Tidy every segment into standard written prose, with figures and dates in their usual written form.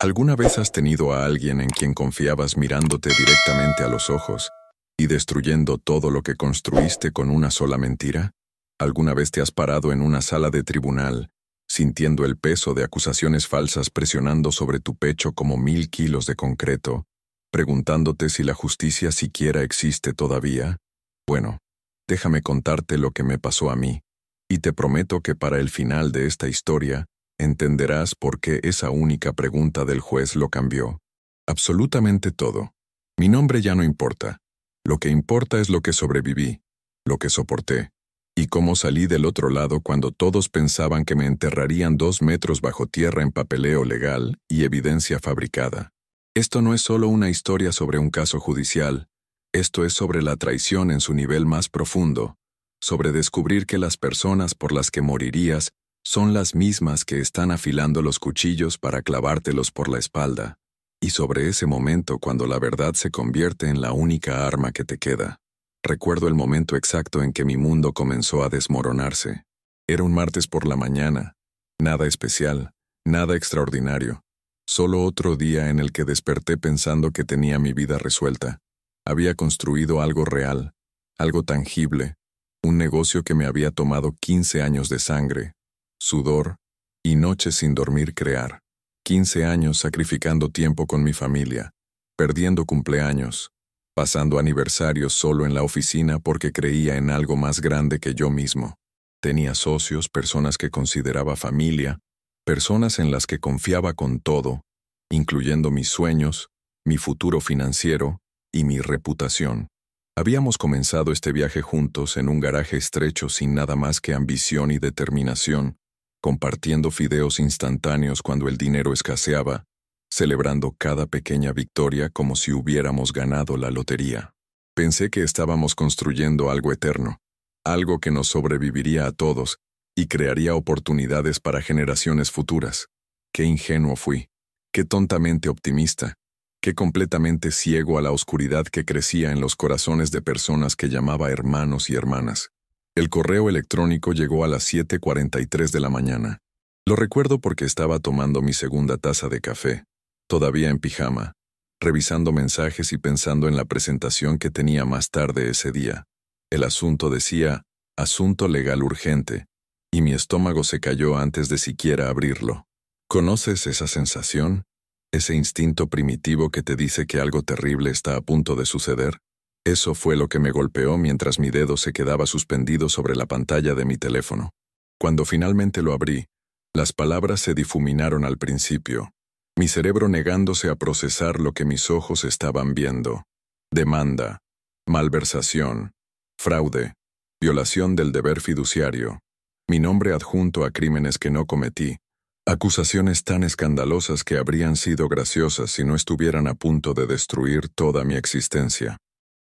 ¿Alguna vez has tenido a alguien en quien confiabas mirándote directamente a los ojos y destruyendo todo lo que construiste con una sola mentira? ¿Alguna vez te has parado en una sala de tribunal, sintiendo el peso de acusaciones falsas presionando sobre tu pecho como 1000 kilos de concreto, preguntándote si la justicia siquiera existe todavía? Bueno, déjame contarte lo que me pasó a mí, y te prometo que para el final de esta historia, entenderás por qué esa única pregunta del juez lo cambió. Absolutamente todo. Mi nombre ya no importa. Lo que importa es lo que sobreviví, lo que soporté, y cómo salí del otro lado cuando todos pensaban que me enterrarían 2 metros bajo tierra en papeleo legal y evidencia fabricada. Esto no es solo una historia sobre un caso judicial, esto es sobre la traición en su nivel más profundo, sobre descubrir que las personas por las que morirías son las mismas que están afilando los cuchillos para clavártelos por la espalda, y sobre ese momento cuando la verdad se convierte en la única arma que te queda. Recuerdo el momento exacto en que mi mundo comenzó a desmoronarse. Era un martes por la mañana, nada especial, nada extraordinario, solo otro día en el que desperté pensando que tenía mi vida resuelta. Había construido algo real, algo tangible, un negocio que me había tomado 15 años de sangre, sudor y noches sin dormir crear. 15 años sacrificando tiempo con mi familia, perdiendo cumpleaños, pasando aniversarios solo en la oficina porque creía en algo más grande que yo mismo. Tenía socios, personas que consideraba familia, personas en las que confiaba con todo, incluyendo mis sueños, mi futuro financiero y mi reputación. Habíamos comenzado este viaje juntos en un garaje estrecho sin nada más que ambición y determinación, compartiendo fideos instantáneos cuando el dinero escaseaba, celebrando cada pequeña victoria como si hubiéramos ganado la lotería. Pensé que estábamos construyendo algo eterno, algo que nos sobreviviría a todos y crearía oportunidades para generaciones futuras. Qué ingenuo fui, qué tontamente optimista, qué completamente ciego a la oscuridad que crecía en los corazones de personas que llamaba hermanos y hermanas. El correo electrónico llegó a las 7:43 de la mañana. Lo recuerdo porque estaba tomando mi segunda taza de café, todavía en pijama, revisando mensajes y pensando en la presentación que tenía más tarde ese día. El asunto decía, asunto legal urgente, y mi estómago se cayó antes de siquiera abrirlo. ¿Conoces esa sensación? Ese instinto primitivo que te dice que algo terrible está a punto de suceder. Eso fue lo que me golpeó mientras mi dedo se quedaba suspendido sobre la pantalla de mi teléfono. Cuando finalmente lo abrí, las palabras se difuminaron al principio, mi cerebro negándose a procesar lo que mis ojos estaban viendo. Demanda, malversación, fraude, violación del deber fiduciario, mi nombre adjunto a crímenes que no cometí, acusaciones tan escandalosas que habrían sido graciosas si no estuvieran a punto de destruir toda mi existencia.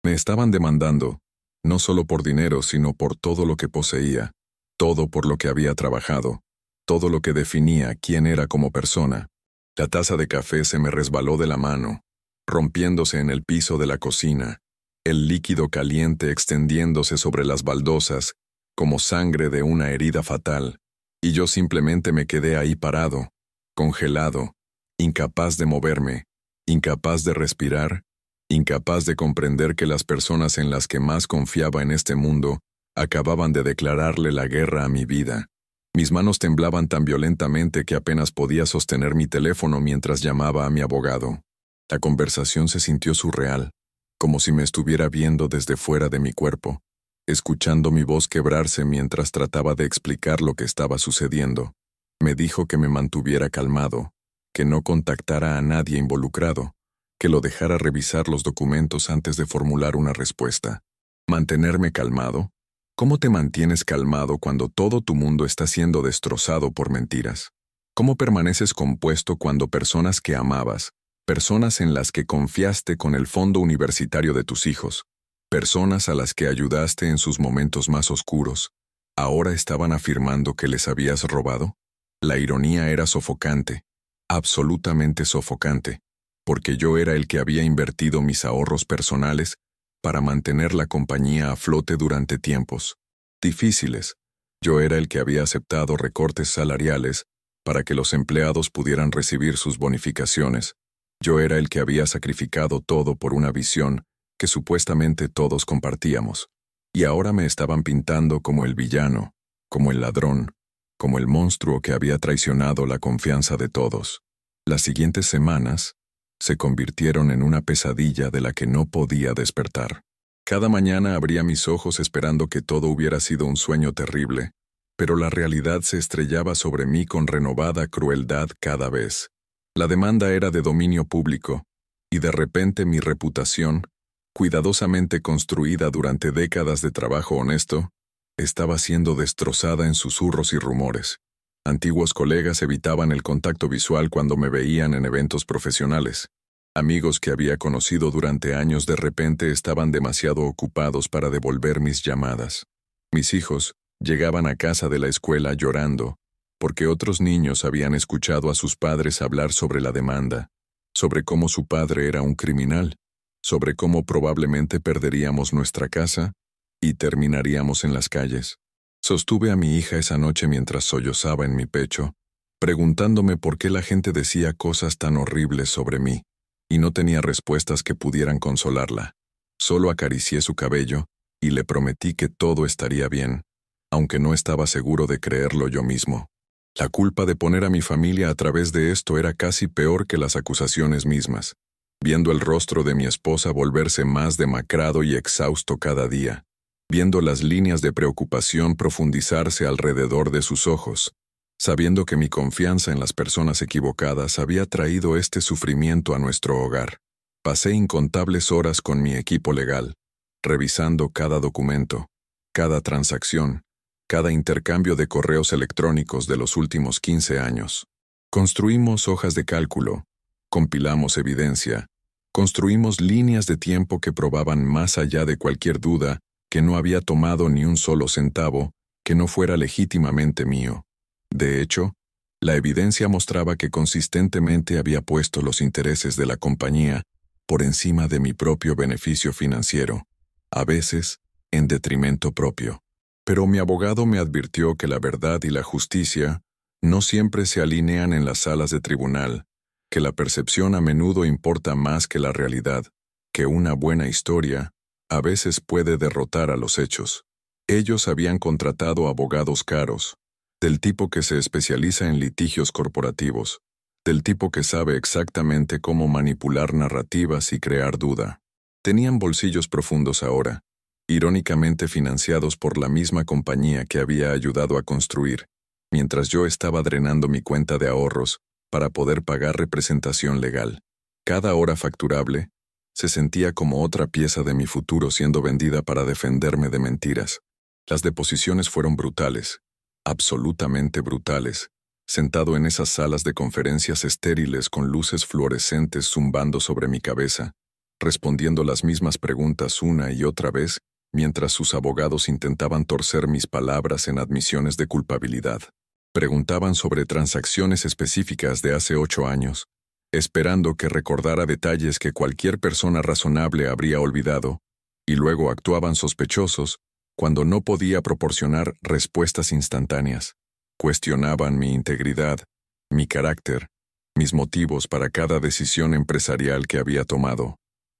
Me estaban demandando, no solo por dinero, sino por todo lo que poseía, todo por lo que había trabajado, todo lo que definía quién era como persona. La taza de café se me resbaló de la mano, rompiéndose en el piso de la cocina, el líquido caliente extendiéndose sobre las baldosas, como sangre de una herida fatal, y yo simplemente me quedé ahí parado, congelado, incapaz de moverme, incapaz de respirar, incapaz de comprender que las personas en las que más confiaba en este mundo acababan de declararle la guerra a mi vida. Mis manos temblaban tan violentamente que apenas podía sostener mi teléfono mientras llamaba a mi abogado. La conversación se sintió surreal, como si me estuviera viendo desde fuera de mi cuerpo, escuchando mi voz quebrarse mientras trataba de explicar lo que estaba sucediendo. Me dijo que me mantuviera calmado, que no contactara a nadie involucrado, que lo dejara revisar los documentos antes de formular una respuesta. ¿Mantenerme calmado? ¿Cómo te mantienes calmado cuando todo tu mundo está siendo destrozado por mentiras? ¿Cómo permaneces compuesto cuando personas que amabas, personas en las que confiaste con el fondo universitario de tus hijos, personas a las que ayudaste en sus momentos más oscuros, ahora estaban afirmando que les habías robado? La ironía era sofocante, absolutamente sofocante, porque yo era el que había invertido mis ahorros personales para mantener la compañía a flote durante tiempos difíciles. Yo era el que había aceptado recortes salariales para que los empleados pudieran recibir sus bonificaciones. Yo era el que había sacrificado todo por una visión que supuestamente todos compartíamos. Y ahora me estaban pintando como el villano, como el ladrón, como el monstruo que había traicionado la confianza de todos. Las siguientes semanas se convirtieron en una pesadilla de la que no podía despertar. Cada mañana abría mis ojos esperando que todo hubiera sido un sueño terrible, pero la realidad se estrellaba sobre mí con renovada crueldad cada vez. La demanda era de dominio público, y de repente mi reputación, cuidadosamente construida durante décadas de trabajo honesto, estaba siendo destrozada en susurros y rumores. Antiguos colegas evitaban el contacto visual cuando me veían en eventos profesionales. Amigos que había conocido durante años de repente estaban demasiado ocupados para devolver mis llamadas. Mis hijos llegaban a casa de la escuela llorando, porque otros niños habían escuchado a sus padres hablar sobre la demanda, sobre cómo su padre era un criminal, sobre cómo probablemente perderíamos nuestra casa y terminaríamos en las calles. Sostuve a mi hija esa noche mientras sollozaba en mi pecho, preguntándome por qué la gente decía cosas tan horribles sobre mí, y no tenía respuestas que pudieran consolarla. Solo acaricié su cabello y le prometí que todo estaría bien, aunque no estaba seguro de creerlo yo mismo. La culpa de poner a mi familia a través de esto era casi peor que las acusaciones mismas, viendo el rostro de mi esposa volverse más demacrado y exhausto cada día, viendo las líneas de preocupación profundizarse alrededor de sus ojos, sabiendo que mi confianza en las personas equivocadas había traído este sufrimiento a nuestro hogar. Pasé incontables horas con mi equipo legal, revisando cada documento, cada transacción, cada intercambio de correos electrónicos de los últimos 15 años. Construimos hojas de cálculo, compilamos evidencia, construimos líneas de tiempo que probaban más allá de cualquier duda que no había tomado ni un solo centavo que no fuera legítimamente mío. De hecho, la evidencia mostraba que consistentemente había puesto los intereses de la compañía por encima de mi propio beneficio financiero, a veces en detrimento propio. Pero mi abogado me advirtió que la verdad y la justicia no siempre se alinean en las salas de tribunal, que la percepción a menudo importa más que la realidad, que una buena historia a veces puede derrotar a los hechos. Ellos habían contratado abogados caros, del tipo que se especializa en litigios corporativos, del tipo que sabe exactamente cómo manipular narrativas y crear duda. Tenían bolsillos profundos ahora, irónicamente financiados por la misma compañía que había ayudado a construir, mientras yo estaba drenando mi cuenta de ahorros para poder pagar representación legal. Cada hora facturable se sentía como otra pieza de mi futuro siendo vendida para defenderme de mentiras. Las deposiciones fueron brutales, absolutamente brutales, sentado en esas salas de conferencias estériles con luces fluorescentes zumbando sobre mi cabeza, respondiendo las mismas preguntas una y otra vez, mientras sus abogados intentaban torcer mis palabras en admisiones de culpabilidad. Preguntaban sobre transacciones específicas de hace 8 años, esperando que recordara detalles que cualquier persona razonable habría olvidado, y luego actuaban sospechosos cuando no podía proporcionar respuestas instantáneas. Cuestionaban mi integridad, mi carácter, mis motivos para cada decisión empresarial que había tomado.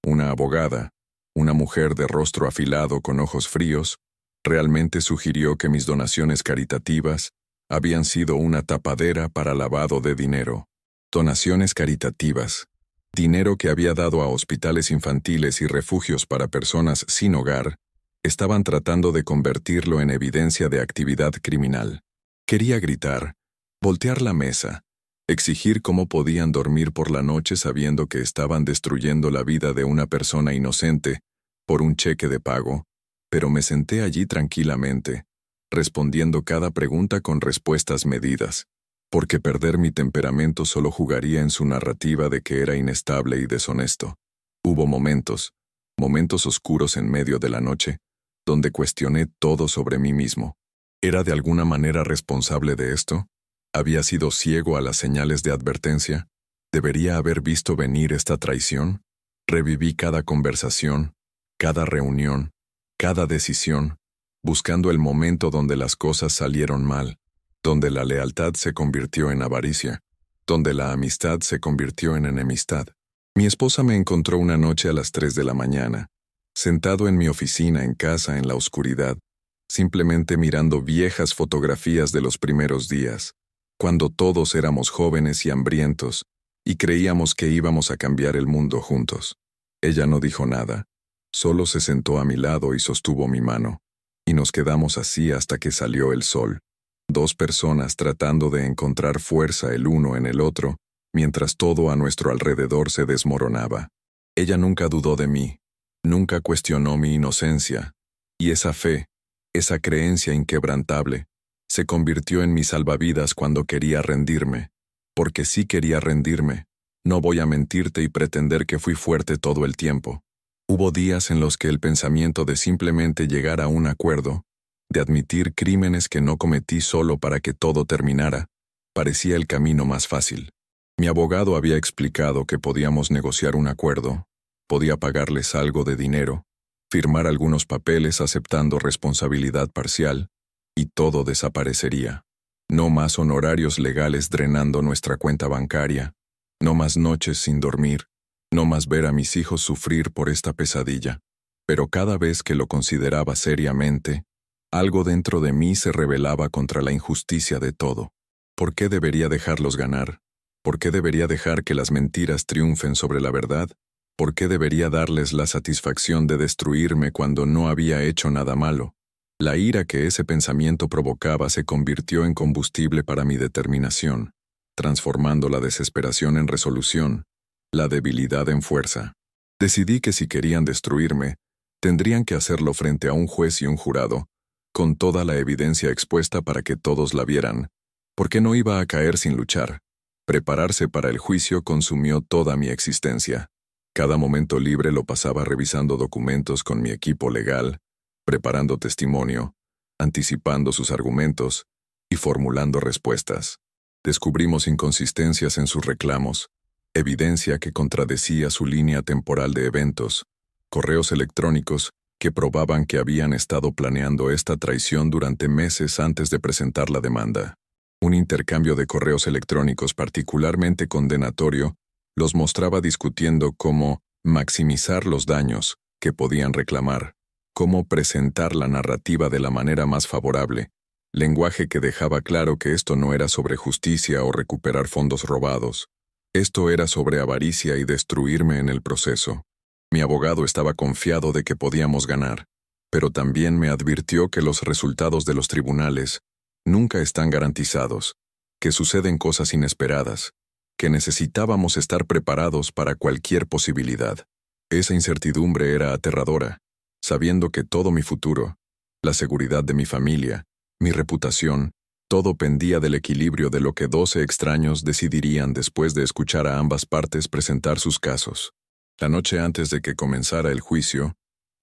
Una abogada, una mujer de rostro afilado con ojos fríos, realmente sugirió que mis donaciones caritativas habían sido una tapadera para lavado de dinero. Donaciones caritativas, dinero que había dado a hospitales infantiles y refugios para personas sin hogar, estaban tratando de convertirlo en evidencia de actividad criminal. Quería gritar, voltear la mesa, exigir cómo podían dormir por la noche sabiendo que estaban destruyendo la vida de una persona inocente por un cheque de pago, pero me senté allí tranquilamente, respondiendo cada pregunta con respuestas medidas, porque perder mi temperamento solo jugaría en su narrativa de que era inestable y deshonesto. Hubo momentos oscuros en medio de la noche, donde cuestioné todo sobre mí mismo. ¿Era de alguna manera responsable de esto? ¿Había sido ciego a las señales de advertencia? ¿Debería haber visto venir esta traición? Reviví cada conversación, cada reunión, cada decisión, buscando el momento donde las cosas salieron mal, donde la lealtad se convirtió en avaricia, donde la amistad se convirtió en enemistad. Mi esposa me encontró una noche a las 3 de la mañana, sentado en mi oficina en casa en la oscuridad, simplemente mirando viejas fotografías de los primeros días, cuando todos éramos jóvenes y hambrientos, y creíamos que íbamos a cambiar el mundo juntos. Ella no dijo nada, solo se sentó a mi lado y sostuvo mi mano, y nos quedamos así hasta que salió el sol. Dos personas tratando de encontrar fuerza el uno en el otro, mientras todo a nuestro alrededor se desmoronaba. Ella nunca dudó de mí, nunca cuestionó mi inocencia, y esa fe, esa creencia inquebrantable, se convirtió en mi salvavidas cuando quería rendirme, porque sí quería rendirme. No voy a mentirte y pretender que fui fuerte todo el tiempo. Hubo días en los que el pensamiento de simplemente llegar a un acuerdo, de admitir crímenes que no cometí solo para que todo terminara, parecía el camino más fácil. Mi abogado había explicado que podíamos negociar un acuerdo, podía pagarles algo de dinero, firmar algunos papeles aceptando responsabilidad parcial, y todo desaparecería. No más honorarios legales drenando nuestra cuenta bancaria, no más noches sin dormir, no más ver a mis hijos sufrir por esta pesadilla. Pero cada vez que lo consideraba seriamente, algo dentro de mí se rebelaba contra la injusticia de todo. ¿Por qué debería dejarlos ganar? ¿Por qué debería dejar que las mentiras triunfen sobre la verdad? ¿Por qué debería darles la satisfacción de destruirme cuando no había hecho nada malo? La ira que ese pensamiento provocaba se convirtió en combustible para mi determinación, transformando la desesperación en resolución, la debilidad en fuerza. Decidí que si querían destruirme, tendrían que hacerlo frente a un juez y un jurado, con toda la evidencia expuesta para que todos la vieran, porque no iba a caer sin luchar. Prepararse para el juicio consumió toda mi existencia. Cada momento libre lo pasaba revisando documentos con mi equipo legal, preparando testimonio, anticipando sus argumentos y formulando respuestas. Descubrimos inconsistencias en sus reclamos, evidencia que contradecía su línea temporal de eventos, correos electrónicos que probaban que habían estado planeando esta traición durante meses antes de presentar la demanda. Un intercambio de correos electrónicos particularmente condenatorio los mostraba discutiendo cómo maximizar los daños que podían reclamar, cómo presentar la narrativa de la manera más favorable, lenguaje que dejaba claro que esto no era sobre justicia o recuperar fondos robados. Esto era sobre avaricia y destruirme en el proceso. Mi abogado estaba confiado de que podíamos ganar, pero también me advirtió que los resultados de los tribunales nunca están garantizados, que suceden cosas inesperadas, que necesitábamos estar preparados para cualquier posibilidad. Esa incertidumbre era aterradora, sabiendo que todo mi futuro, la seguridad de mi familia, mi reputación, todo pendía del equilibrio de lo que 12 extraños decidirían después de escuchar a ambas partes presentar sus casos. La noche antes de que comenzara el juicio,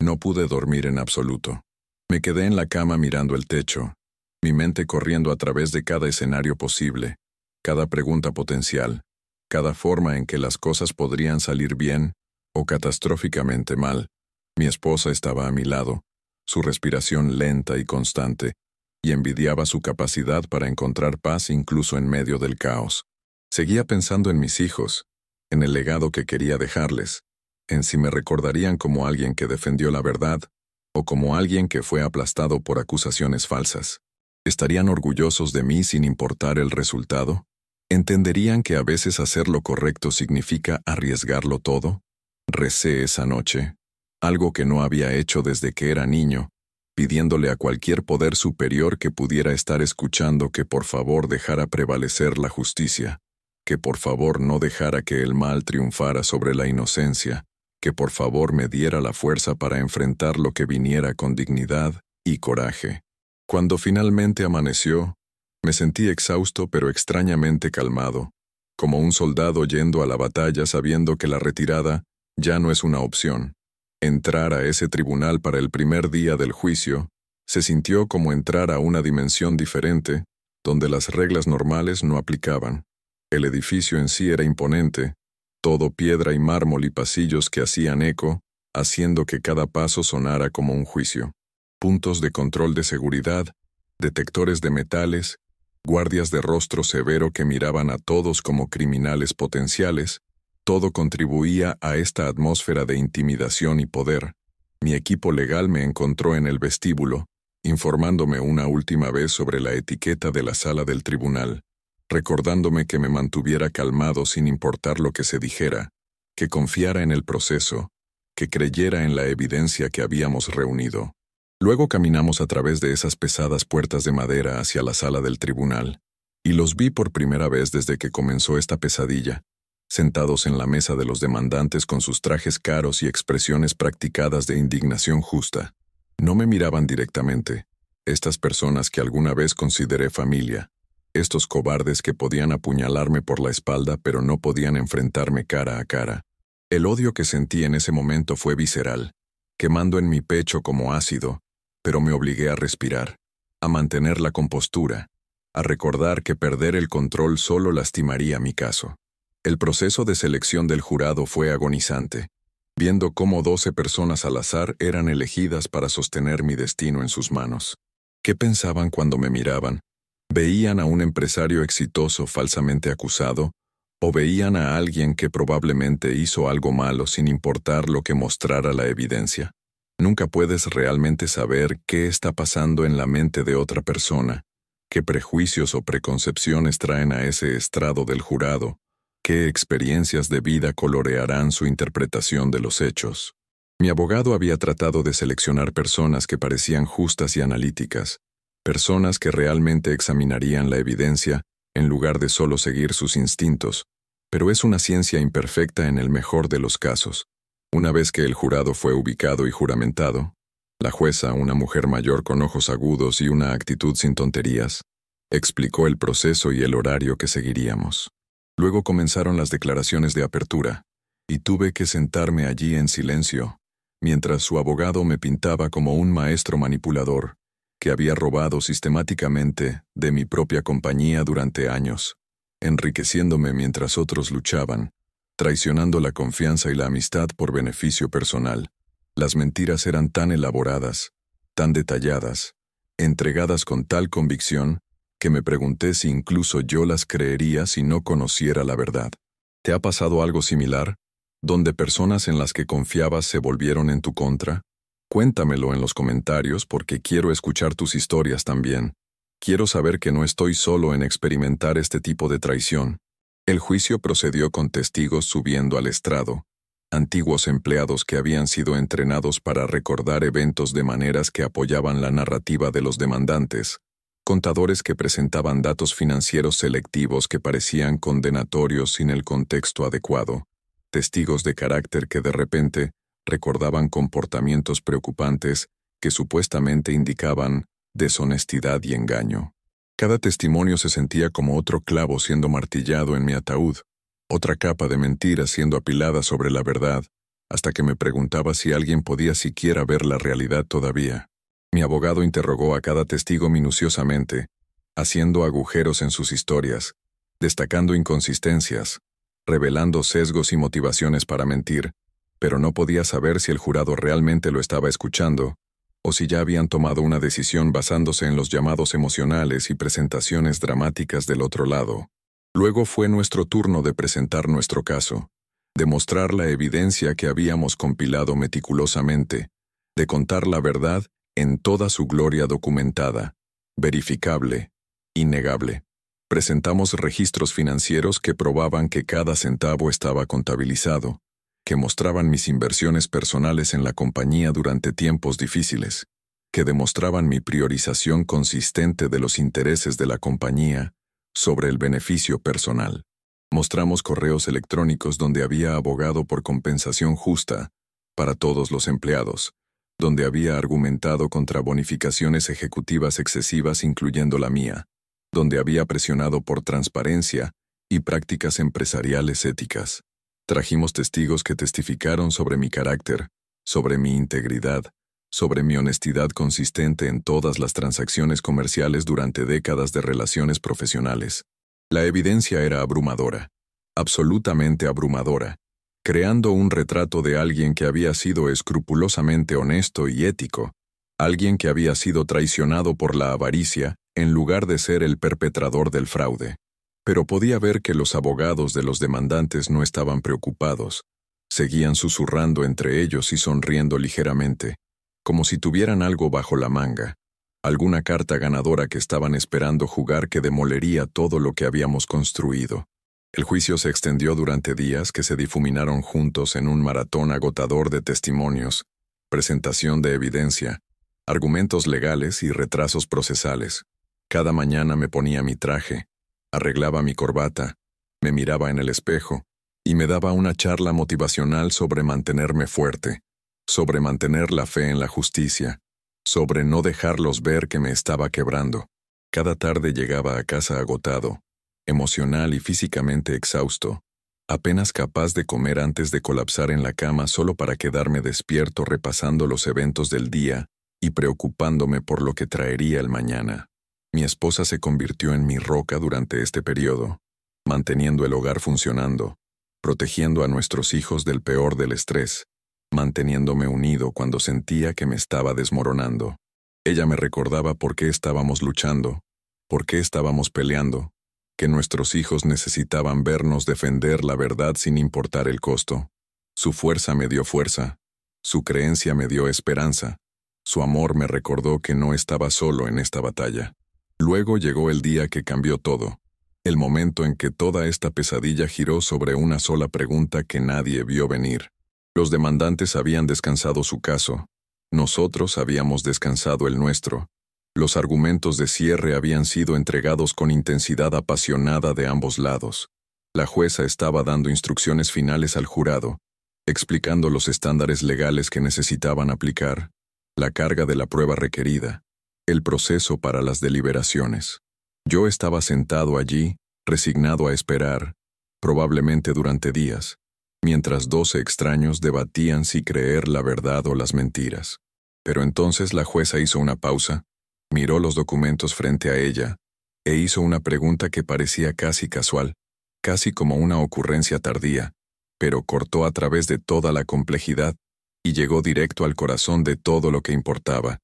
no pude dormir en absoluto. Me quedé en la cama mirando el techo, mi mente corriendo a través de cada escenario posible, cada pregunta potencial, cada forma en que las cosas podrían salir bien o catastróficamente mal. Mi esposa estaba a mi lado, su respiración lenta y constante, y envidiaba su capacidad para encontrar paz incluso en medio del caos. Seguía pensando en mis hijos, en el legado que quería dejarles, en si me recordarían como alguien que defendió la verdad o como alguien que fue aplastado por acusaciones falsas. ¿Estarían orgullosos de mí sin importar el resultado? ¿Entenderían que a veces hacer lo correcto significa arriesgarlo todo? Recé esa noche, algo que no había hecho desde que era niño, pidiéndole a cualquier poder superior que pudiera estar escuchando que por favor dejara prevalecer la justicia, que por favor no dejara que el mal triunfara sobre la inocencia, que por favor me diera la fuerza para enfrentar lo que viniera con dignidad y coraje. Cuando finalmente amaneció, me sentí exhausto pero extrañamente calmado, como un soldado yendo a la batalla sabiendo que la retirada ya no es una opción. Entrar a ese tribunal para el primer día del juicio se sintió como entrar a una dimensión diferente, donde las reglas normales no aplicaban. El edificio en sí era imponente, todo piedra y mármol y pasillos que hacían eco, haciendo que cada paso sonara como un juicio. Puntos de control de seguridad, detectores de metales guardias de rostro severo que miraban a todos como criminales potenciales. Todo contribuía a esta atmósfera de intimidación y poder. Mi equipo legal me encontró en el vestíbulo, informándome una última vez sobre la etiqueta de la sala del tribunal, recordándome que me mantuviera calmado sin importar lo que se dijera, que confiara en el proceso, que creyera en la evidencia que habíamos reunido. Luego caminamos a través de esas pesadas puertas de madera hacia la sala del tribunal, y los vi por primera vez desde que comenzó esta pesadilla, sentados en la mesa de los demandantes con sus trajes caros y expresiones practicadas de indignación justa. No me miraban directamente, estas personas que alguna vez consideré familia, estos cobardes que podían apuñalarme por la espalda pero no podían enfrentarme cara a cara. El odio que sentí en ese momento fue visceral, quemando en mi pecho como ácido, pero me obligué a respirar, a mantener la compostura, a recordar que perder el control solo lastimaría mi caso. El proceso de selección del jurado fue agonizante, viendo cómo 12 personas al azar eran elegidas para sostener mi destino en sus manos. ¿Qué pensaban cuando me miraban? ¿Veían a un empresario exitoso falsamente acusado? ¿O veían a alguien que probablemente hizo algo malo sin importar lo que mostrara la evidencia? Nunca puedes realmente saber qué está pasando en la mente de otra persona, qué prejuicios o preconcepciones traen a ese estrado del jurado, qué experiencias de vida colorearán su interpretación de los hechos. Mi abogado había tratado de seleccionar personas que parecían justas y analíticas, personas que realmente examinarían la evidencia en lugar de solo seguir sus instintos, pero es una ciencia imperfecta en el mejor de los casos. Una vez que el jurado fue ubicado y juramentado, la jueza, una mujer mayor con ojos agudos y una actitud sin tonterías, explicó el proceso y el horario que seguiríamos. Luego comenzaron las declaraciones de apertura, y tuve que sentarme allí en silencio, mientras su abogado me pintaba como un maestro manipulador, que había robado sistemáticamente de mi propia compañía durante años, enriqueciéndome mientras otros luchaban, traicionando la confianza y la amistad por beneficio personal. Las mentiras eran tan elaboradas, tan detalladas, entregadas con tal convicción, que me pregunté si incluso yo las creería si no conociera la verdad. ¿Te ha pasado algo similar, donde personas en las que confiabas se volvieron en tu contra? Cuéntamelo en los comentarios porque quiero escuchar tus historias también. Quiero saber que no estoy solo en experimentar este tipo de traición. El juicio procedió con testigos subiendo al estrado, antiguos empleados que habían sido entrenados para recordar eventos de maneras que apoyaban la narrativa de los demandantes, contadores que presentaban datos financieros selectivos que parecían condenatorios sin el contexto adecuado, testigos de carácter que de repente recordaban comportamientos preocupantes que supuestamente indicaban deshonestidad y engaño. Cada testimonio se sentía como otro clavo siendo martillado en mi ataúd, otra capa de mentiras siendo apilada sobre la verdad, hasta que me preguntaba si alguien podía siquiera ver la realidad todavía. Mi abogado interrogó a cada testigo minuciosamente, haciendo agujeros en sus historias, destacando inconsistencias, revelando sesgos y motivaciones para mentir, pero no podía saber si el jurado realmente lo estaba escuchando, o si ya habían tomado una decisión basándose en los llamados emocionales y presentaciones dramáticas del otro lado. Luego fue nuestro turno de presentar nuestro caso, de mostrar la evidencia que habíamos compilado meticulosamente, de contar la verdad en toda su gloria documentada, verificable, innegable. Presentamos registros financieros que probaban que cada centavo estaba contabilizado, que mostraban mis inversiones personales en la compañía durante tiempos difíciles, que demostraban mi priorización consistente de los intereses de la compañía sobre el beneficio personal. Mostramos correos electrónicos donde había abogado por compensación justa para todos los empleados, donde había argumentado contra bonificaciones ejecutivas excesivas incluyendo la mía, donde había presionado por transparencia y prácticas empresariales éticas. Trajimos testigos que testificaron sobre mi carácter, sobre mi integridad, sobre mi honestidad consistente en todas las transacciones comerciales durante décadas de relaciones profesionales. La evidencia era abrumadora, absolutamente abrumadora, creando un retrato de alguien que había sido escrupulosamente honesto y ético, alguien que había sido traicionado por la avaricia en lugar de ser el perpetrador del fraude. Pero podía ver que los abogados de los demandantes no estaban preocupados. Seguían susurrando entre ellos y sonriendo ligeramente, como si tuvieran algo bajo la manga, alguna carta ganadora que estaban esperando jugar que demolería todo lo que habíamos construido. El juicio se extendió durante días que se difuminaron juntos en un maratón agotador de testimonios, presentación de evidencia, argumentos legales y retrasos procesales. Cada mañana me ponía mi traje, arreglaba mi corbata, me miraba en el espejo y me daba una charla motivacional sobre mantenerme fuerte, sobre mantener la fe en la justicia, sobre no dejarlos ver que me estaba quebrando. Cada tarde llegaba a casa agotado, emocional y físicamente exhausto, apenas capaz de comer antes de colapsar en la cama solo para quedarme despierto repasando los eventos del día y preocupándome por lo que traería el mañana. Mi esposa se convirtió en mi roca durante este periodo, manteniendo el hogar funcionando, protegiendo a nuestros hijos del peor del estrés, manteniéndome unido cuando sentía que me estaba desmoronando. Ella me recordaba por qué estábamos luchando, por qué estábamos peleando, que nuestros hijos necesitaban vernos defender la verdad sin importar el costo. Su fuerza me dio fuerza, su creencia me dio esperanza, su amor me recordó que no estaba solo en esta batalla. Luego llegó el día que cambió todo, el momento en que toda esta pesadilla giró sobre una sola pregunta que nadie vio venir. Los demandantes habían descansado su caso, nosotros habíamos descansado el nuestro. Los argumentos de cierre habían sido entregados con intensidad apasionada de ambos lados. La jueza estaba dando instrucciones finales al jurado, explicando los estándares legales que necesitaban aplicar, la carga de la prueba requerida, el proceso para las deliberaciones. Yo estaba sentado allí, resignado a esperar, probablemente durante días, mientras 12 extraños debatían si creer la verdad o las mentiras. Pero entonces la jueza hizo una pausa, miró los documentos frente a ella, e hizo una pregunta que parecía casi casual, casi como una ocurrencia tardía, pero cortó a través de toda la complejidad y llegó directo al corazón de todo lo que importaba.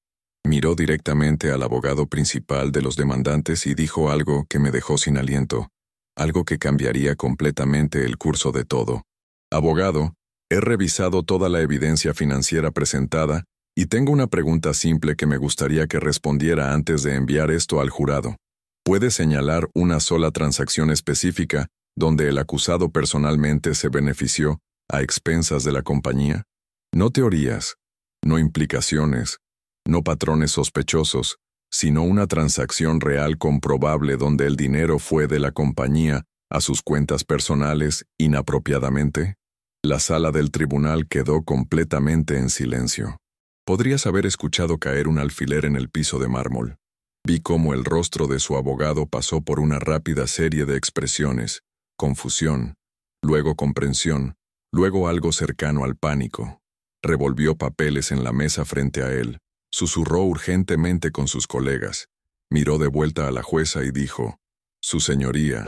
Miró directamente al abogado principal de los demandantes y dijo algo que me dejó sin aliento, algo que cambiaría completamente el curso de todo. Abogado, he revisado toda la evidencia financiera presentada y tengo una pregunta simple que me gustaría que respondiera antes de enviar esto al jurado. ¿Puede señalar una sola transacción específica donde el acusado personalmente se benefició a expensas de la compañía? No teorías, no implicaciones, no patrones sospechosos, sino una transacción real comprobable donde el dinero fue de la compañía a sus cuentas personales inapropiadamente. La sala del tribunal quedó completamente en silencio. Podrías haber escuchado caer un alfiler en el piso de mármol. Vi cómo el rostro de su abogado pasó por una rápida serie de expresiones, confusión, luego comprensión, luego algo cercano al pánico. Revolvió papeles en la mesa frente a él, susurró urgentemente con sus colegas, miró de vuelta a la jueza y dijo, «Su señoría».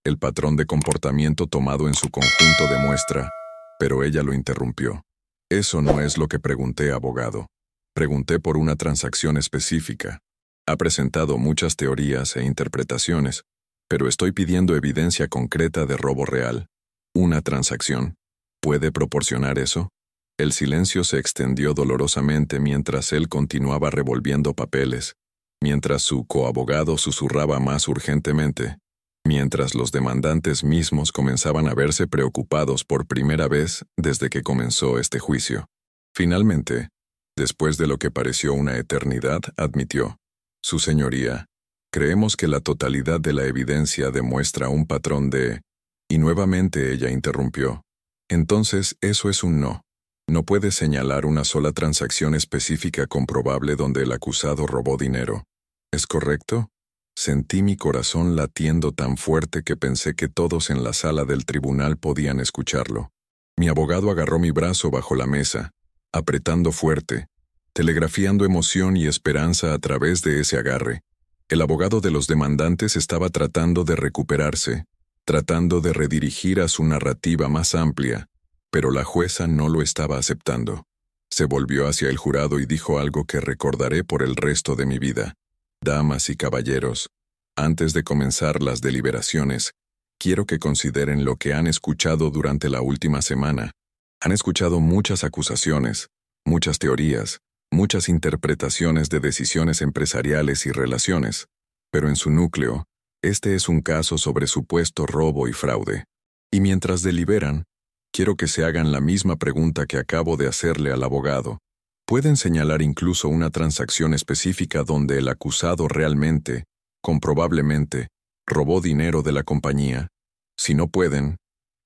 El patrón de comportamiento tomado en su conjunto demuestra, pero ella lo interrumpió. Eso no es lo que pregunté, abogado. Pregunté por una transacción específica. Ha presentado muchas teorías e interpretaciones, pero estoy pidiendo evidencia concreta de robo real. ¿Una transacción? ¿Puede proporcionar eso? El silencio se extendió dolorosamente mientras él continuaba revolviendo papeles, mientras su coabogado susurraba más urgentemente, mientras los demandantes mismos comenzaban a verse preocupados por primera vez desde que comenzó este juicio. Finalmente, después de lo que pareció una eternidad, admitió, «Su señoría, creemos que la totalidad de la evidencia demuestra un patrón de...». Y nuevamente ella interrumpió. «Entonces, eso es un no. No puede señalar una sola transacción específica comprobable donde el acusado robó dinero. ¿Es correcto?» Sentí mi corazón latiendo tan fuerte que pensé que todos en la sala del tribunal podían escucharlo. Mi abogado agarró mi brazo bajo la mesa, apretando fuerte, telegrafiando emoción y esperanza a través de ese agarre. El abogado de los demandantes estaba tratando de recuperarse, tratando de redirigir a su narrativa más amplia, pero la jueza no lo estaba aceptando. Se volvió hacia el jurado y dijo algo que recordaré por el resto de mi vida. Damas y caballeros, antes de comenzar las deliberaciones, quiero que consideren lo que han escuchado durante la última semana. Han escuchado muchas acusaciones, muchas teorías, muchas interpretaciones de decisiones empresariales y relaciones, pero en su núcleo, este es un caso sobre supuesto robo y fraude. Y mientras deliberan, quiero que se hagan la misma pregunta que acabo de hacerle al abogado. Pueden señalar incluso una transacción específica donde el acusado realmente, comprobablemente, robó dinero de la compañía. Si no pueden,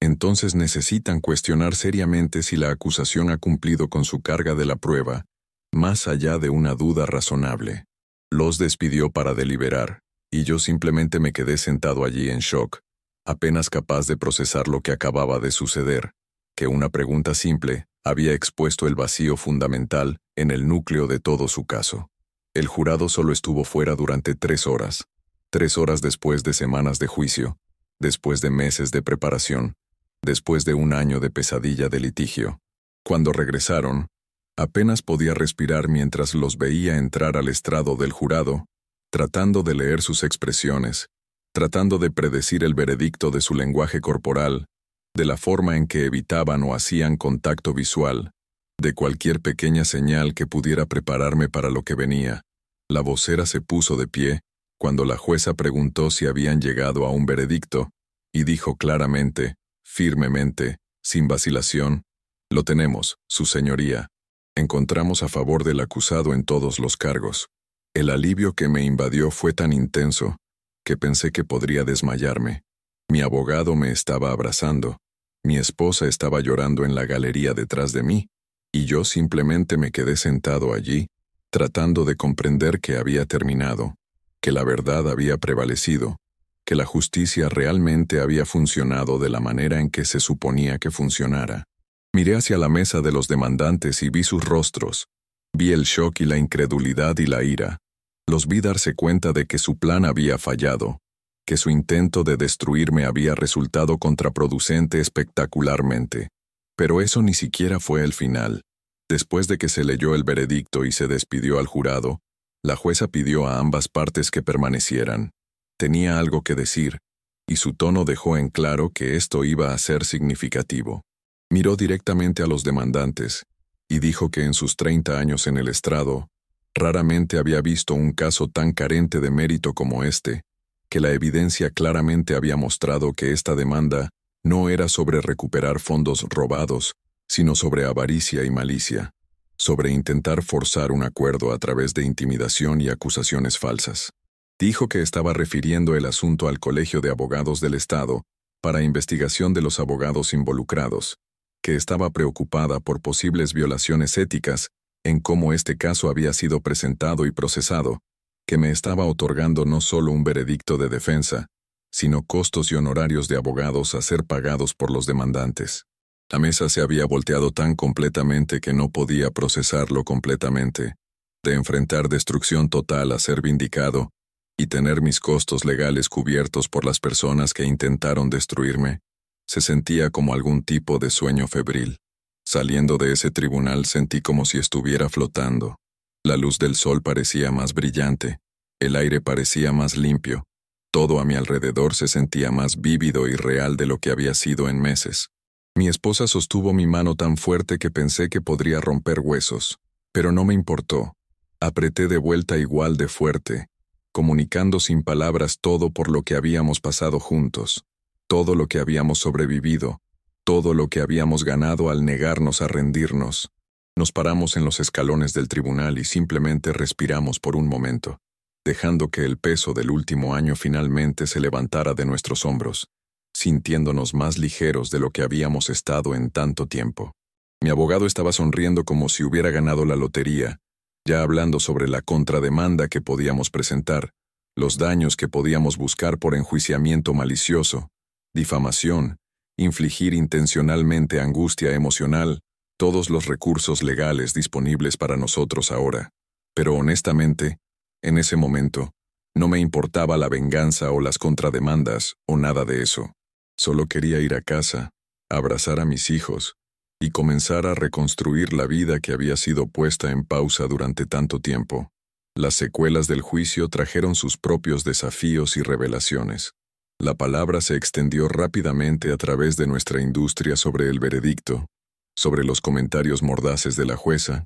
entonces necesitan cuestionar seriamente si la acusación ha cumplido con su carga de la prueba, más allá de una duda razonable. Los despidió para deliberar, y yo simplemente me quedé sentado allí en shock, apenas capaz de procesar lo que acababa de suceder, que una pregunta simple había expuesto el vacío fundamental en el núcleo de todo su caso. El jurado solo estuvo fuera durante 3 horas. 3 horas después de semanas de juicio, después de meses de preparación, después de un año de pesadilla de litigio. Cuando regresaron, apenas podía respirar mientras los veía entrar al estrado del jurado, tratando de leer sus expresiones, tratando de predecir el veredicto de su lenguaje corporal, de la forma en que evitaban o hacían contacto visual, de cualquier pequeña señal que pudiera prepararme para lo que venía. La vocera se puso de pie cuando la jueza preguntó si habían llegado a un veredicto, y dijo claramente, firmemente, sin vacilación: «Lo tenemos, su señoría. Encontramos a favor del acusado en todos los cargos». El alivio que me invadió fue tan intenso que pensé que podría desmayarme. Mi abogado me estaba abrazando, mi esposa estaba llorando en la galería detrás de mí, y yo simplemente me quedé sentado allí, tratando de comprender que había terminado, que la verdad había prevalecido, que la justicia realmente había funcionado de la manera en que se suponía que funcionara. Miré hacia la mesa de los demandantes y vi sus rostros. Vi el shock y la incredulidad y la ira. Los vi darse cuenta de que su plan había fallado, que su intento de destruirme había resultado contraproducente espectacularmente. Pero eso ni siquiera fue el final. Después de que se leyó el veredicto y se despidió al jurado, la jueza pidió a ambas partes que permanecieran. Tenía algo que decir, y su tono dejó en claro que esto iba a ser significativo. Miró directamente a los demandantes, y dijo que en sus 30 años en el estrado, raramente había visto un caso tan carente de mérito como este, que la evidencia claramente había mostrado que esta demanda no era sobre recuperar fondos robados, sino sobre avaricia y malicia, sobre intentar forzar un acuerdo a través de intimidación y acusaciones falsas. Dijo que estaba refiriendo el asunto al Colegio de Abogados del Estado para investigación de los abogados involucrados, que estaba preocupada por posibles violaciones éticas en cómo este caso había sido presentado y procesado, que me estaba otorgando no solo un veredicto de defensa, sino costos y honorarios de abogados a ser pagados por los demandantes. La mesa se había volteado tan completamente que no podía procesarlo completamente, de enfrentar destrucción total a ser vindicado y tener mis costos legales cubiertos por las personas que intentaron destruirme. Se sentía como algún tipo de sueño febril. Saliendo de ese tribunal sentí como si estuviera flotando. La luz del sol parecía más brillante, el aire parecía más limpio, todo a mi alrededor se sentía más vívido y real de lo que había sido en meses. Mi esposa sostuvo mi mano tan fuerte que pensé que podría romper huesos, pero no me importó. Apreté de vuelta igual de fuerte, comunicando sin palabras todo por lo que habíamos pasado juntos, todo lo que habíamos sobrevivido, todo lo que habíamos ganado al negarnos a rendirnos. Nos paramos en los escalones del tribunal y simplemente respiramos por un momento, dejando que el peso del último año finalmente se levantara de nuestros hombros, sintiéndonos más ligeros de lo que habíamos estado en tanto tiempo. Mi abogado estaba sonriendo como si hubiera ganado la lotería, ya hablando sobre la contrademanda que podíamos presentar, los daños que podíamos buscar por enjuiciamiento malicioso, difamación, infligir intencionalmente angustia emocional, todos los recursos legales disponibles para nosotros ahora. Pero honestamente, en ese momento, no me importaba la venganza o las contrademandas o nada de eso. Solo quería ir a casa, abrazar a mis hijos y comenzar a reconstruir la vida que había sido puesta en pausa durante tanto tiempo. Las secuelas del juicio trajeron sus propios desafíos y revelaciones. La palabra se extendió rápidamente a través de nuestra industria sobre el veredicto, sobre los comentarios mordaces de la jueza,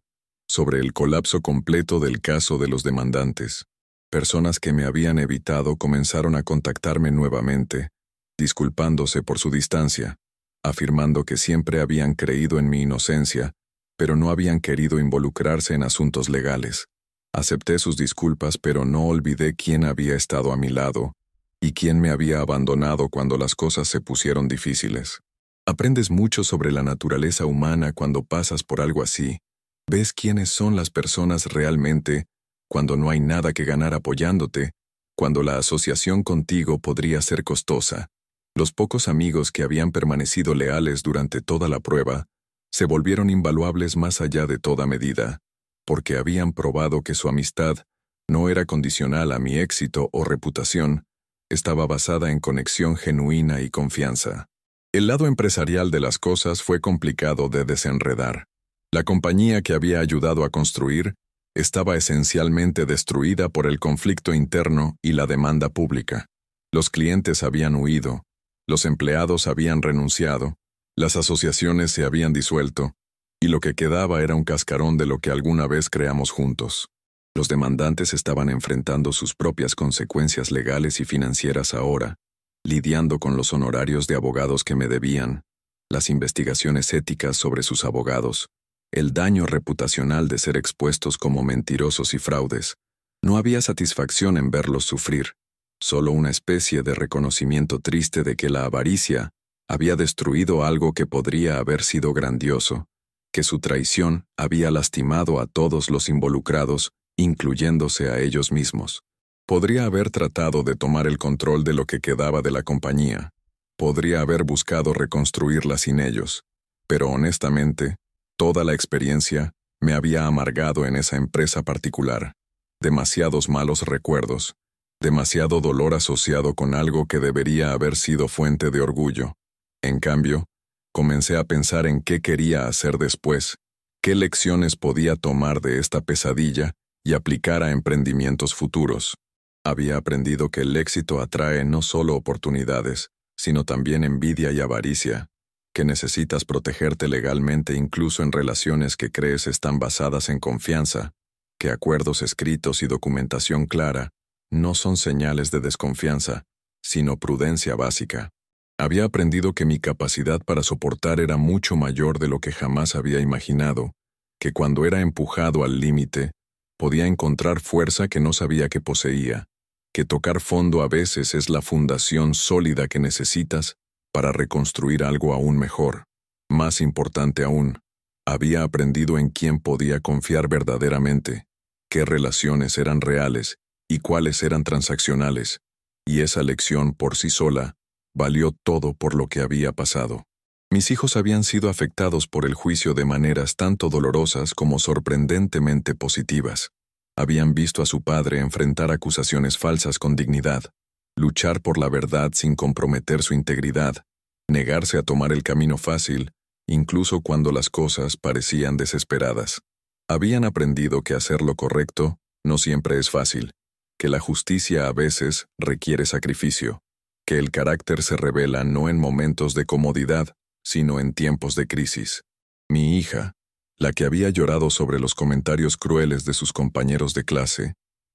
sobre el colapso completo del caso de los demandantes. Personas que me habían evitado comenzaron a contactarme nuevamente, disculpándose por su distancia, afirmando que siempre habían creído en mi inocencia, pero no habían querido involucrarse en asuntos legales. Acepté sus disculpas, pero no olvidé quién había estado a mi lado y quién me había abandonado cuando las cosas se pusieron difíciles. Aprendes mucho sobre la naturaleza humana cuando pasas por algo así. Ves quiénes son las personas realmente, cuando no hay nada que ganar apoyándote, cuando la asociación contigo podría ser costosa. Los pocos amigos que habían permanecido leales durante toda la prueba se volvieron invaluables más allá de toda medida, porque habían probado que su amistad no era condicional a mi éxito o reputación, estaba basada en conexión genuina y confianza. El lado empresarial de las cosas fue complicado de desenredar. La compañía que había ayudado a construir estaba esencialmente destruida por el conflicto interno y la demanda pública. Los clientes habían huido, los empleados habían renunciado, las asociaciones se habían disuelto, y lo que quedaba era un cascarón de lo que alguna vez creamos juntos. Los demandantes estaban enfrentando sus propias consecuencias legales y financieras ahora, lidiando con los honorarios de abogados que me debían, las investigaciones éticas sobre sus abogados, el daño reputacional de ser expuestos como mentirosos y fraudes. No había satisfacción en verlos sufrir, solo una especie de reconocimiento triste de que la avaricia había destruido algo que podría haber sido grandioso, que su traición había lastimado a todos los involucrados, incluyéndose a ellos mismos. Podría haber tratado de tomar el control de lo que quedaba de la compañía. Podría haber buscado reconstruirla sin ellos. Pero honestamente, toda la experiencia me había amargado en esa empresa particular. Demasiados malos recuerdos. Demasiado dolor asociado con algo que debería haber sido fuente de orgullo. En cambio, comencé a pensar en qué quería hacer después, qué lecciones podía tomar de esta pesadilla y aplicar a emprendimientos futuros. Había aprendido que el éxito atrae no solo oportunidades, sino también envidia y avaricia, que necesitas protegerte legalmente incluso en relaciones que crees están basadas en confianza, que acuerdos escritos y documentación clara no son señales de desconfianza, sino prudencia básica. Había aprendido que mi capacidad para soportar era mucho mayor de lo que jamás había imaginado, que cuando era empujado al límite, podía encontrar fuerza que no sabía que poseía, que tocar fondo a veces es la fundación sólida que necesitas para reconstruir algo aún mejor. Más importante aún, había aprendido en quién podía confiar verdaderamente, qué relaciones eran reales y cuáles eran transaccionales, y esa lección por sí sola valió todo por lo que había pasado. Mis hijos habían sido afectados por el juicio de maneras tanto dolorosas como sorprendentemente positivas. Habían visto a su padre enfrentar acusaciones falsas con dignidad, luchar por la verdad sin comprometer su integridad, negarse a tomar el camino fácil, incluso cuando las cosas parecían desesperadas. Habían aprendido que hacer lo correcto no siempre es fácil, que la justicia a veces requiere sacrificio, que el carácter se revela no en momentos de comodidad, sino en tiempos de crisis. Mi hija, la que había llorado sobre los comentarios crueles de sus compañeros de clase,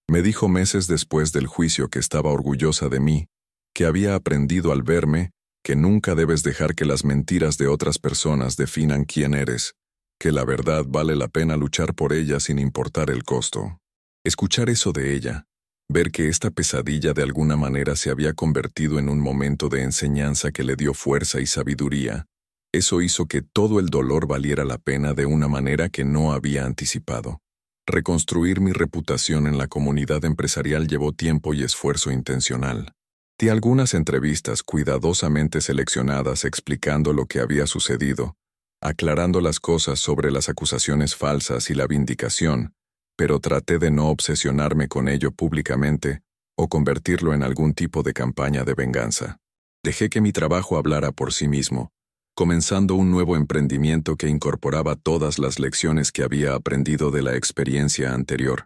me dijo meses después del juicio que estaba orgullosa de mí, que había aprendido al verme que nunca debes dejar que las mentiras de otras personas definan quién eres, que la verdad vale la pena luchar por ella sin importar el costo. Escuchar eso de ella, ver que esta pesadilla de alguna manera se había convertido en un momento de enseñanza que le dio fuerza y sabiduría, eso hizo que todo el dolor valiera la pena de una manera que no había anticipado. Reconstruir mi reputación en la comunidad empresarial llevó tiempo y esfuerzo intencional. Di algunas entrevistas cuidadosamente seleccionadas explicando lo que había sucedido, aclarando las cosas sobre las acusaciones falsas y la vindicación, pero traté de no obsesionarme con ello públicamente o convertirlo en algún tipo de campaña de venganza. Dejé que mi trabajo hablara por sí mismo, comenzando un nuevo emprendimiento que incorporaba todas las lecciones que había aprendido de la experiencia anterior.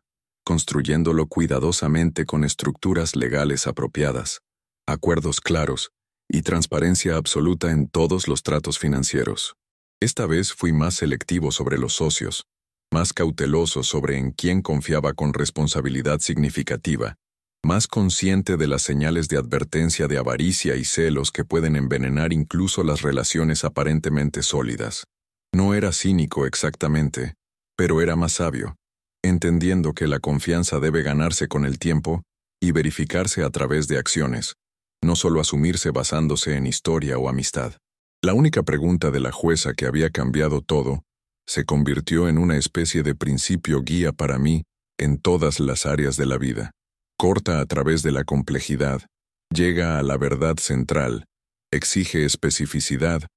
construyéndolo cuidadosamente con estructuras legales apropiadas, acuerdos claros y transparencia absoluta en todos los tratos financieros. Esta vez fui más selectivo sobre los socios, más cauteloso sobre en quién confiaba con responsabilidad significativa, más consciente de las señales de advertencia de avaricia y celos que pueden envenenar incluso las relaciones aparentemente sólidas. No era cínico exactamente, pero era más sabio, entendiendo que la confianza debe ganarse con el tiempo y verificarse a través de acciones, no solo asumirse basándose en historia o amistad. La única pregunta de la jueza que había cambiado todo se convirtió en una especie de principio guía para mí en todas las áreas de la vida. Corta a través de la complejidad, llega a la verdad central, exige especificidad,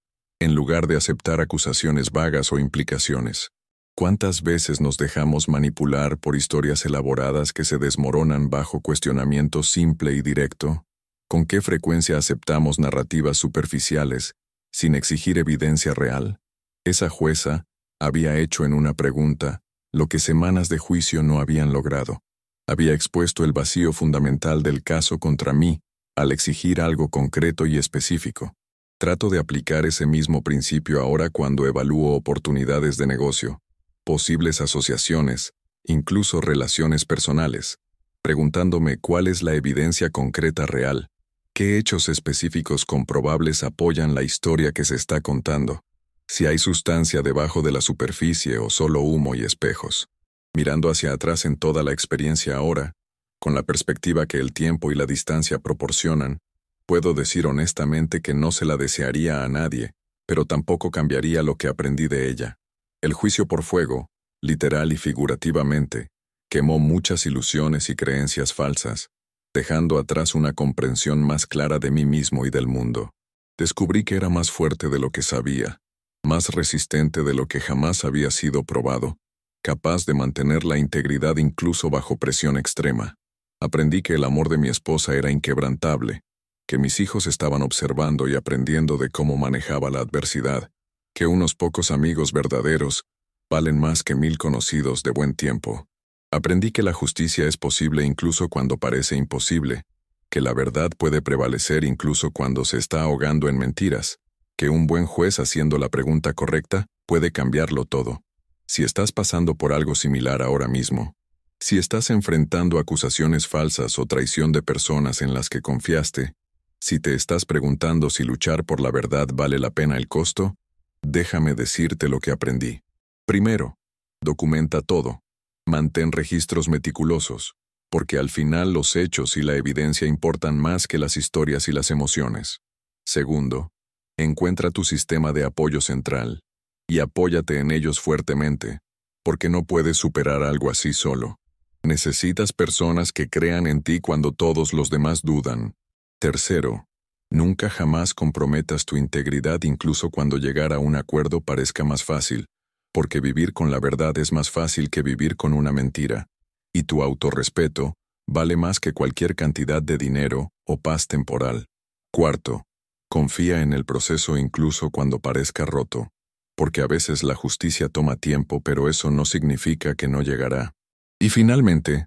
en lugar de aceptar acusaciones vagas o implicaciones. ¿Cuántas veces nos dejamos manipular por historias elaboradas que se desmoronan bajo cuestionamiento simple y directo? ¿Con qué frecuencia aceptamos narrativas superficiales, sin exigir evidencia real? Esa jueza había hecho en una pregunta lo que semanas de juicio no habían logrado. Había expuesto el vacío fundamental del caso contra mí al exigir algo concreto y específico. Trato de aplicar ese mismo principio ahora cuando evalúo oportunidades de negocio, posibles asociaciones, incluso relaciones personales, preguntándome cuál es la evidencia concreta real, qué hechos específicos comprobables apoyan la historia que se está contando, si hay sustancia debajo de la superficie o solo humo y espejos. Mirando hacia atrás en toda la experiencia ahora, con la perspectiva que el tiempo y la distancia proporcionan, puedo decir honestamente que no se la desearía a nadie, pero tampoco cambiaría lo que aprendí de ella. El juicio por fuego, literal y figurativamente, quemó muchas ilusiones y creencias falsas, dejando atrás una comprensión más clara de mí mismo y del mundo. Descubrí que era más fuerte de lo que sabía, más resistente de lo que jamás había sido probado, capaz de mantener la integridad incluso bajo presión extrema. Aprendí que el amor de mi esposa era inquebrantable, que mis hijos estaban observando y aprendiendo de cómo manejaba la adversidad, que unos pocos amigos verdaderos valen más que 1000 conocidos de buen tiempo. Aprendí que la justicia es posible incluso cuando parece imposible, que la verdad puede prevalecer incluso cuando se está ahogando en mentiras, que un buen juez haciendo la pregunta correcta puede cambiarlo todo. Si estás pasando por algo similar ahora mismo, si estás enfrentando acusaciones falsas o traición de personas en las que confiaste, si te estás preguntando si luchar por la verdad vale la pena el costo, déjame decirte lo que aprendí. Primero, documenta todo. Mantén registros meticulosos, porque al final los hechos y la evidencia importan más que las historias y las emociones. Segundo, encuentra tu sistema de apoyo central y apóyate en ellos fuertemente, porque no puedes superar algo así solo. Necesitas personas que crean en ti cuando todos los demás dudan. Tercero, nunca jamás comprometas tu integridad incluso cuando llegar a un acuerdo parezca más fácil, porque vivir con la verdad es más fácil que vivir con una mentira, y tu autorrespeto vale más que cualquier cantidad de dinero o paz temporal. Cuarto, confía en el proceso incluso cuando parezca roto, porque a veces la justicia toma tiempo, pero eso no significa que no llegará. Y finalmente,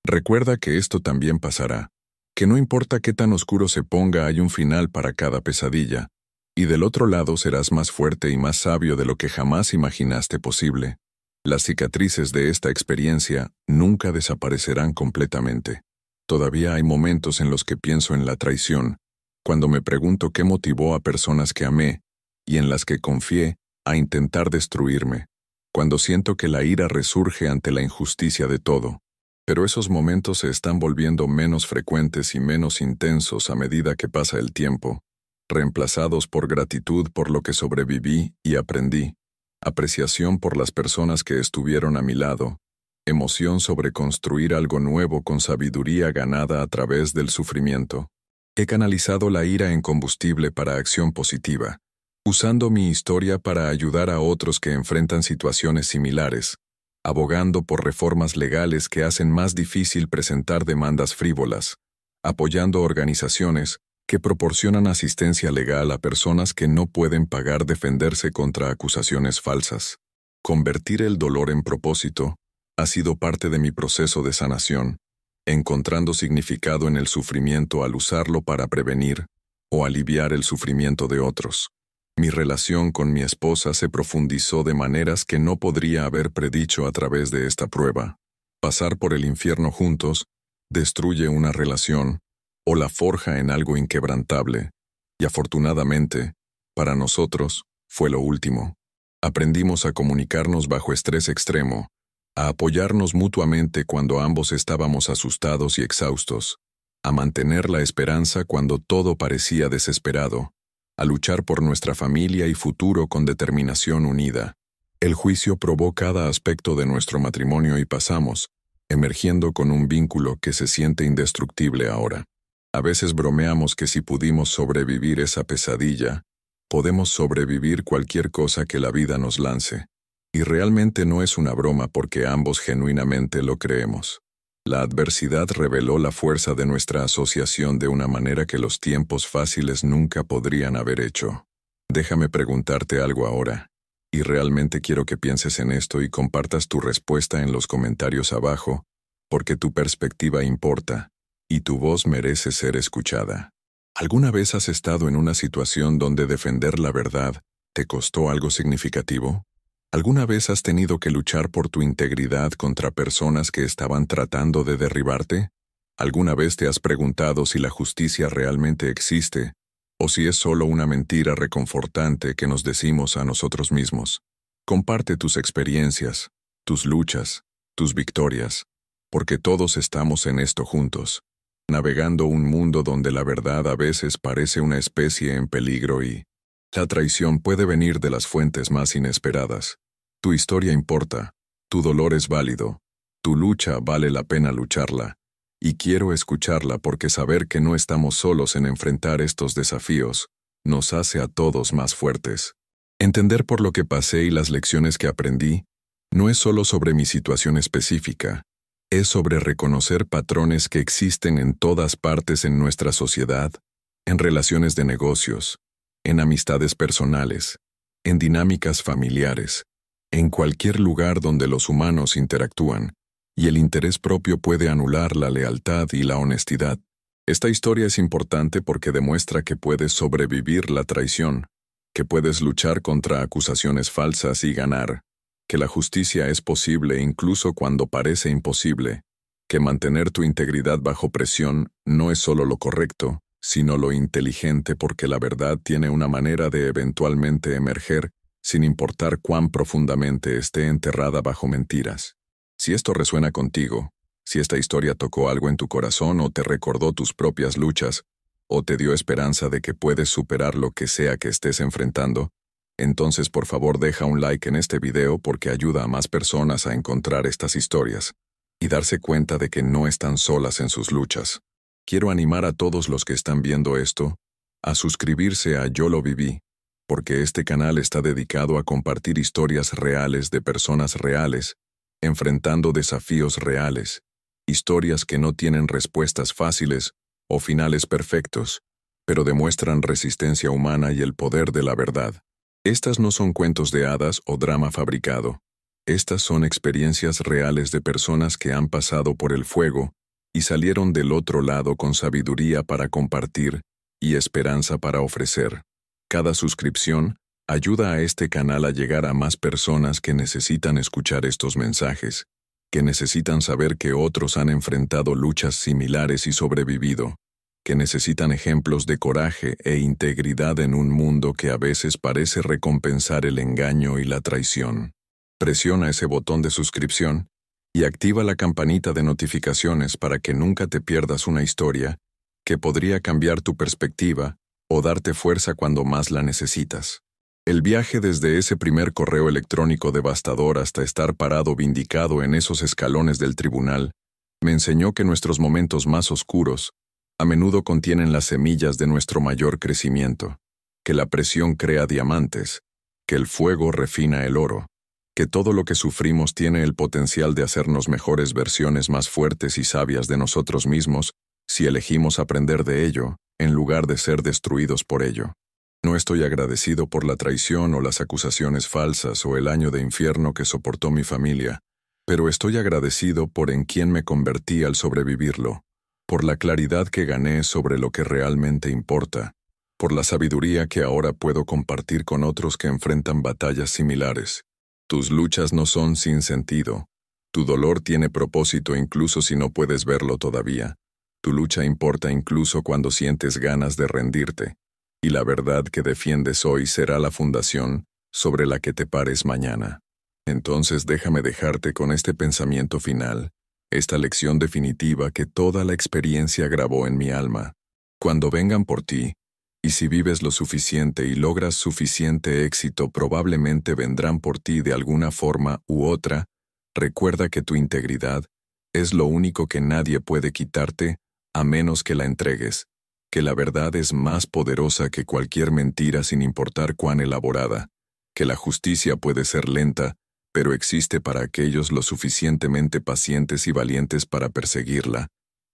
recuerda que esto también pasará, que no importa qué tan oscuro se ponga, hay un final para cada pesadilla, y del otro lado serás más fuerte y más sabio de lo que jamás imaginaste posible. Las cicatrices de esta experiencia nunca desaparecerán completamente. Todavía hay momentos en los que pienso en la traición, cuando me pregunto qué motivó a personas que amé, y en las que confié, a intentar destruirme, cuando siento que la ira resurge ante la injusticia de todo. Pero esos momentos se están volviendo menos frecuentes y menos intensos a medida que pasa el tiempo, reemplazados por gratitud por lo que sobreviví y aprendí, apreciación por las personas que estuvieron a mi lado, emoción sobre construir algo nuevo con sabiduría ganada a través del sufrimiento. He canalizado la ira en combustible para acción positiva, usando mi historia para ayudar a otros que enfrentan situaciones similares, abogando por reformas legales que hacen más difícil presentar demandas frívolas, apoyando organizaciones que proporcionan asistencia legal a personas que no pueden pagar defenderse contra acusaciones falsas. Convertir el dolor en propósito Ha sido parte de mi proceso de sanación, encontrando significado en el sufrimiento al usarlo para prevenir o aliviar el sufrimiento de otros. Mi relación con mi esposa se profundizó de maneras que no podría haber predicho a través de esta prueba. Pasar por el infierno juntos destruye una relación o la forja en algo inquebrantable, y afortunadamente, para nosotros, fue lo último. Aprendimos a comunicarnos bajo estrés extremo, a apoyarnos mutuamente cuando ambos estábamos asustados y exhaustos, a mantener la esperanza cuando todo parecía desesperado, a luchar por nuestra familia y futuro con determinación unida. El juicio probó cada aspecto de nuestro matrimonio y pasamos, emergiendo con un vínculo que se siente indestructible ahora. A veces bromeamos que si pudimos sobrevivir esa pesadilla, podemos sobrevivir cualquier cosa que la vida nos lance. Y realmente no es una broma porque ambos genuinamente lo creemos. La adversidad reveló la fuerza de nuestra asociación de una manera que los tiempos fáciles nunca podrían haber hecho. Déjame preguntarte algo ahora, y realmente quiero que pienses en esto y compartas tu respuesta en los comentarios abajo, porque tu perspectiva importa, y tu voz merece ser escuchada. ¿Alguna vez has estado en una situación donde defender la verdad te costó algo significativo? ¿Alguna vez has tenido que luchar por tu integridad contra personas que estaban tratando de derribarte? ¿Alguna vez te has preguntado si la justicia realmente existe, o si es solo una mentira reconfortante que nos decimos a nosotros mismos? Comparte tus experiencias, tus luchas, tus victorias, porque todos estamos en esto juntos, navegando un mundo donde la verdad a veces parece una especie en peligro y la traición puede venir de las fuentes más inesperadas. Tu historia importa, tu dolor es válido, tu lucha vale la pena lucharla, y quiero escucharla porque saber que no estamos solos en enfrentar estos desafíos nos hace a todos más fuertes. Entender por lo que pasé y las lecciones que aprendí no es solo sobre mi situación específica, es sobre reconocer patrones que existen en todas partes en nuestra sociedad, en relaciones de negocios, en amistades personales, en dinámicas familiares, en cualquier lugar donde los humanos interactúan, y el interés propio puede anular la lealtad y la honestidad. Esta historia es importante porque demuestra que puedes sobrevivir la traición, que puedes luchar contra acusaciones falsas y ganar, que la justicia es posible incluso cuando parece imposible, que mantener tu integridad bajo presión no es solo lo correcto, sino lo inteligente porque la verdad tiene una manera de eventualmente emerger sin importar cuán profundamente esté enterrada bajo mentiras. Si esto resuena contigo, si esta historia tocó algo en tu corazón o te recordó tus propias luchas, o te dio esperanza de que puedes superar lo que sea que estés enfrentando, entonces por favor deja un like en este video porque ayuda a más personas a encontrar estas historias y darse cuenta de que no están solas en sus luchas. Quiero animar a todos los que están viendo esto a suscribirse a Yo lo viví, porque este canal está dedicado a compartir historias reales de personas reales, enfrentando desafíos reales, historias que no tienen respuestas fáciles o finales perfectos, pero demuestran resistencia humana y el poder de la verdad. Estas no son cuentos de hadas o drama fabricado. Estas son experiencias reales de personas que han pasado por el fuego y salieron del otro lado con sabiduría para compartir y esperanza para ofrecer. Cada suscripción ayuda a este canal a llegar a más personas que necesitan escuchar estos mensajes, que necesitan saber que otros han enfrentado luchas similares y sobrevivido, que necesitan ejemplos de coraje e integridad en un mundo que a veces parece recompensar el engaño y la traición. Presiona ese botón de suscripción y activa la campanita de notificaciones para que nunca te pierdas una historia que podría cambiar tu perspectiva o darte fuerza cuando más la necesitas. El viaje desde ese primer correo electrónico devastador hasta estar parado vindicado en esos escalones del tribunal me enseñó que nuestros momentos más oscuros a menudo contienen las semillas de nuestro mayor crecimiento, que la presión crea diamantes, que el fuego refina el oro, que todo lo que sufrimos tiene el potencial de hacernos mejores versiones más fuertes y sabias de nosotros mismos si elegimos aprender de ello, en lugar de ser destruidos por ello. No estoy agradecido por la traición o las acusaciones falsas o el año de infierno que soportó mi familia, Pero estoy agradecido por en quién me convertí al sobrevivirlo, por la claridad que gané sobre lo que realmente importa, por la sabiduría que ahora puedo compartir con otros que enfrentan batallas similares. Tus luchas no son sin sentido. Tu dolor tiene propósito incluso si no puedes verlo todavía. Tu lucha importa incluso cuando sientes ganas de rendirte. Y la verdad que defiendes hoy será la fundación sobre la que te pares mañana. Entonces déjame dejarte con este pensamiento final, esta lección definitiva que toda la experiencia grabó en mi alma. Cuando vengan por ti, y si vives lo suficiente y logras suficiente éxito, probablemente vendrán por ti de alguna forma u otra. Recuerda que tu integridad es lo único que nadie puede quitarte a menos que la entregues, que la verdad es más poderosa que cualquier mentira sin importar cuán elaborada, que la justicia puede ser lenta, pero existe para aquellos lo suficientemente pacientes y valientes para perseguirla,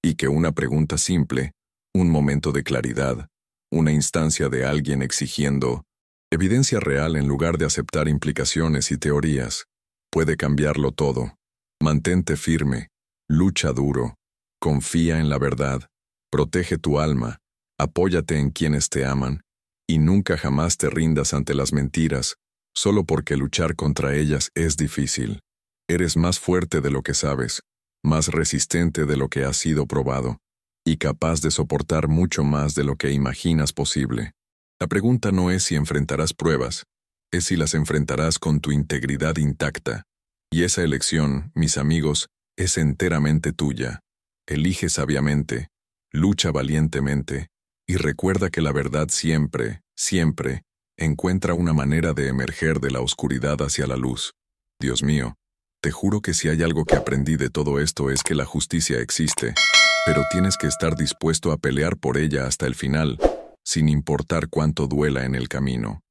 y que una pregunta simple, un momento de claridad, una instancia de alguien exigiendo evidencia real en lugar de aceptar implicaciones y teorías, puede cambiarlo todo. Mantente firme, lucha duro, confía en la verdad, protege tu alma, apóyate en quienes te aman, y nunca jamás te rindas ante las mentiras, solo porque luchar contra ellas es difícil. Eres más fuerte de lo que sabes, más resistente de lo que has sido probado, y capaz de soportar mucho más de lo que imaginas posible. La pregunta no es si enfrentarás pruebas, es si las enfrentarás con tu integridad intacta. Y esa elección, mis amigos, es enteramente tuya. Elige sabiamente, lucha valientemente, y recuerda que la verdad siempre, siempre, encuentra una manera de emerger de la oscuridad hacia la luz. Dios mío, te juro que si hay algo que aprendí de todo esto es que la justicia existe, pero tienes que estar dispuesto a pelear por ella hasta el final, sin importar cuánto duela en el camino.